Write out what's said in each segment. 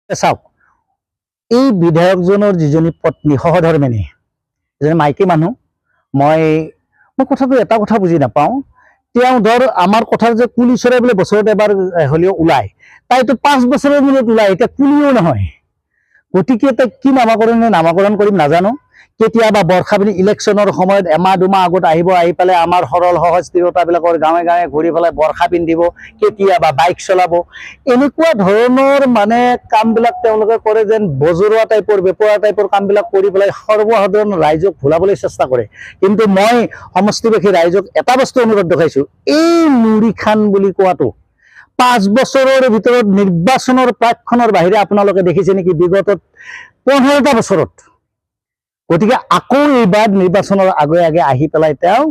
চাওক, এই বিধায়কজনৰ যিজনী পত্নী সহধৰ্মিনী, এজনী মাইকী মানুহ, মই কথাটো এটা কথা বুজি নাপাওঁ। তেওঁ ধৰ আমাৰ কথাৰ যে কুলি চৰাই বোলে বছৰত এবাৰ হ'লেও ওলায়, তাইতো 5 বছৰৰ মূৰত ওলায়, এতিয়া কুলিও নহয়। গতিকে তাইক কি নামাকৰণ কৰিম নাজানো। কেতিয়াবা বৰ্ষা বুলি ইলেকশ্যনৰ সময়ত এমাহ 2 মাহ আগত আহিব, আহি পেলাই আমাৰ সৰল সহজ তিৰোতাবিলাকৰ গাঁৱে গাঁৱে ঘূৰি পেলাই বৰ্ষা পিন্ধিব, কেতিয়াবা বাইক চলাব। এনেকুৱা ধৰণৰ মানে কামবিলাক তেওঁলোকে কৰে, যেন বজৰুৱা টাইপৰ বেপৰা টাইপৰ কামবিলাক কৰি পেলাই সৰ্বসাধাৰণ ৰাইজক ভুলাবলৈ চেষ্টা কৰে। কিন্তু মই সমষ্টিবাসী ৰাইজক এটা বস্তু অনুৰোধ দেখাইছোঁ, এই নুৰী খান বুলি কোৱাটো 5 বছৰৰ ভিতৰত নিৰ্বাচনৰ প্ৰাক্ষণৰ বাহিৰে আপোনালোকে দেখিছে নেকি বিগত 15টা বছৰত? গতিকে আকৌ এইবাৰ নিৰ্বাচনৰ আগে আগে আহি পেলাই তেওঁ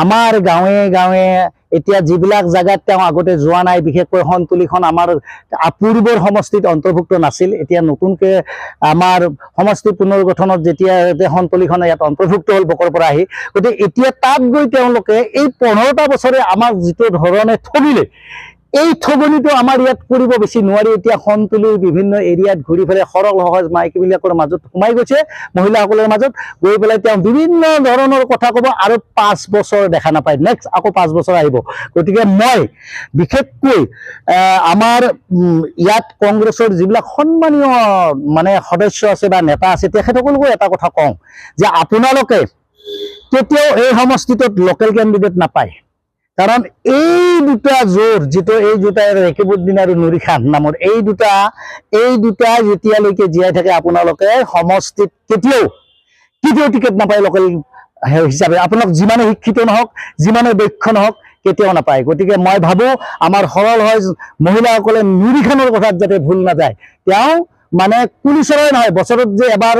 আমাৰ গাঁৱে গাঁৱে এতিয়া যিবিলাক জাগাত তেওঁ আগতে যোৱা নাই, বিশেষকৈ সন্তুলিখন আমাৰ পূৰ্বৰ সমষ্টিত অন্তৰ্ভুক্ত নাছিল, এতিয়া নতুনকৈ আমাৰ সমষ্টি পুনৰ্গঠনত যেতিয়া সন্তুলিখন ইয়াত অন্তৰ্ভুক্ত হ'ল বকৰ পৰা আহি, গতিকে এতিয়া তাত গৈ তেওঁলোকে এই 15টা বছৰে আমাক যিটো ধৰণে ঠগিলে, এই ঠগনিটো আমাৰ ইয়াত কৰিব বেছি নোৱাৰি। এতিয়া সন্তুলিৰ বিভিন্ন এৰিয়াত ঘূৰি পেলাই সৰল সহজ মাইকীবিলাকৰ মাজত সোমাই গৈছে, মহিলাসকলৰ মাজত গৈ পেলাই তেওঁ বিভিন্ন ধৰণৰ কথা ক'ব আৰু 5 বছৰ দেখা নাপায়, নেক্সট আকৌ 5 বছৰ আহিব। গতিকে মই বিশেষকৈ আমাৰ ইয়াত কংগ্ৰেছৰ যিবিলাক সন্মানীয় মানে সদস্য আছে বা নেতা আছে, তেখেতসকলকো এটা কথা কওঁ যে আপোনালোকে কেতিয়াও এই সমষ্টিটোত লোকেল কেণ্ডিডেট নাপায়। কাৰণ এই দুটা জোৰ, যিটো এই দুটা ৰেকিবুদ্দিন আৰু নুৰী খান নামৰ এই দুটা যেতিয়ালৈকে জীয়াই থাকে, আপোনালোকে সমষ্টিত কেতিয়াও টিকেট নাপায় লোকেল হিচাপে। আপোনাক যিমানে শিক্ষিত নহওক, যিমানে দক্ষ নহওক, কেতিয়াও নাপায়। গতিকে মই ভাবোঁ আমাৰ সৰল হয় মহিলাসকলে নুৰী খানৰ কথাত যাতে ভুল নাযায়। তেওঁ মানে কুলি চৰাই নহয়, বছৰত যে এবাৰ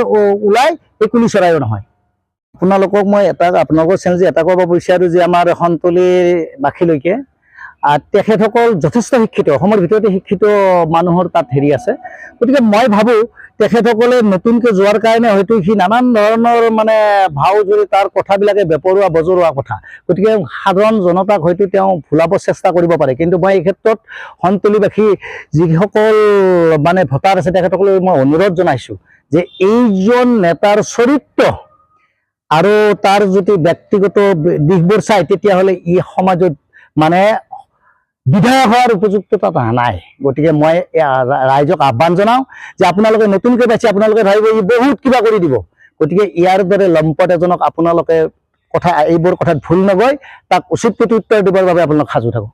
ওলায়, এই কুলি চৰাইও নহয়। আপোনালোকক মই আপোনালোকৰ চেনেল এটা ক'ব বিচাৰোঁ যে আমাৰ সন্তুলিবাসীলৈকে তেখেতসকল যথেষ্ট শিক্ষিত, অসমৰ ভিতৰতে শিক্ষিত মানুহৰ তাত হেৰি আছে। গতিকে মই ভাবোঁ তেখেতসকলে নতুনকৈ যোৱাৰ কাৰণে হয়তো সি নানান ধৰণৰ মানে ভাও জুৰি তাৰ কথাবিলাকে বেপৰোৱা বজৰুৱা কথা, গতিকে সাধাৰণ জনতাক হয়তো তেওঁ ভুলাব চেষ্টা কৰিব পাৰে। কিন্তু মই এই ক্ষেত্ৰত সন্তুলিবাসী যিসকল মানে ভোটাৰ আছে তেখেতসকলক মই অনুৰোধ জনাইছোঁ যে এইজন নেতাৰ চৰিত্ৰ আৰু তাৰ যদি ব্যক্তিগত দিশবোৰ চাই, তেতিয়াহ'লে ই সমাজত মানে বিধায়ক হোৱাৰ উপযুক্ততা নাই। গতিকে মই ৰাইজক আহ্বান জনাওঁ যে আপোনালোকে নতুনকৈ পাইছে, আপোনালোকে ভাবিব ই বহুত কিবা কৰি দিব। গতিকে ইয়াৰ দৰে লম্পট এজনক আপোনালোকে এইবোৰ কথাত ভুল নগৈ তাক উচিত প্ৰত্যুত্তৰ দিবৰ বাবে আপোনালোক সাজু থাকক।